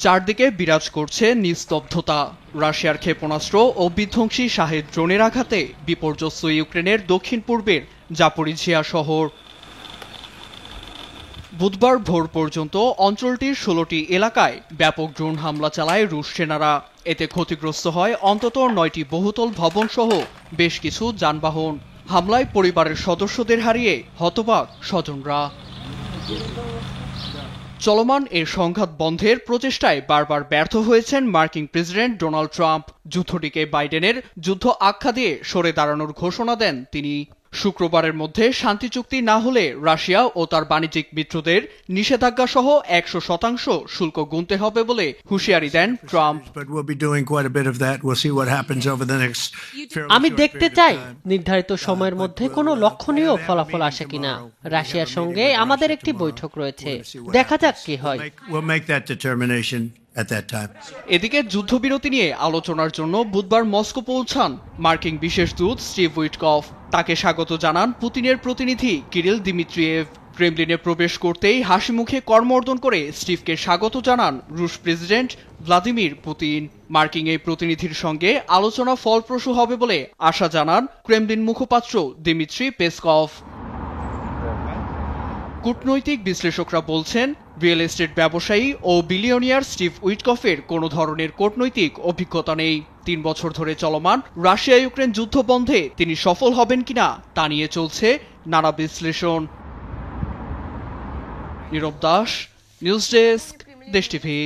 চারদিকে বিরাজ করছে নিস্তব্ধতা। রাশিয়ার ক্ষেপণাস্ত্র ও বিধ্বংসী শাহেদ ড্রোনের আঘাতে বিপর্যস্ত ইউক্রেনের দক্ষিণ পূর্বের জাপোরিঝিয়া শহর। বুধবার ভোর পর্যন্ত অঞ্চলটির ১৬টি এলাকায় ব্যাপক ড্রোন হামলা চালায় রুশ সেনারা। এতে ক্ষতিগ্রস্ত হয় অন্তত ৯টি বহুতল ভবনসহ বেশ কিছু যানবাহন। হামলায় পরিবারের সদস্যদের হারিয়ে হতবাক স্বজনরা। চলমান এ সংঘাত বন্ধের প্রচেষ্টায় বারবার ব্যর্থ হয়েছেন মার্কিন প্রেসিডেন্ট ডোনাল্ড ট্রাম্প। যুদ্ধটিকে বাইডেনের যুদ্ধ আখ্যা দিয়ে সরে দাঁড়ানোর ঘোষণা দেন তিনি। শুক্রবারের মধ্যে শান্তি চুক্তি না হলে রাশিয়া ও তার বাণিজ্যিক মিত্রদের নিষেধাজ্ঞা সহ ১০০% শুল্ক গুনতে হবে বলে হুঁশিয়ারি দেন ট্রাম্প। আমি দেখতে চাই নির্ধারিত সময়ের মধ্যে কোনো লক্ষণীয় ফলাফল আসে কিনা। রাশিয়ার সঙ্গে আমাদের একটি বৈঠক রয়েছে, দেখা যাক কি হয়। এদিকে যুদ্ধবিরতি নিয়ে আলোচনার জন্য বুধবার মস্কো পৌঁছান মার্কিন বিশেষ দূত স্টিভ উইটকফ। তাকে স্বাগত জানান পুতিনের প্রতিনিধি কিরিল দিমিত্রিয়েভ। ক্রেমলিনে প্রবেশ করতেই হাসি মুখে করমর্দন করে স্টিভকে স্বাগত জানান রুশ প্রেসিডেন্ট ভ্লাদিমির পুতিন। মার্কিন এই প্রতিনিধির সঙ্গে আলোচনা ফলপ্রসূ হবে বলে আশা জানান ক্রেমলিন মুখপাত্র দিমিত্রি পেসকভ। কূটনৈতিক বিশ্লেষকরা বলছেন, রিয়েল এস্টেট ব্যবসায়ী ও বিলিয়নিয়ার স্টিভ উইটকফের কোনো ধরনের কূটনৈতিক অভিজ্ঞতা নেই। ৩ বছর ধরে চলমান রাশিয়া ইউক্রেন যুদ্ধ বন্ধে তিনি সফল হবেন কিনা তা নিয়ে চলছে নানা বিশ্লেষণ। নীরব দাস, নিউজ ডেস্ক, দেশ টিভি।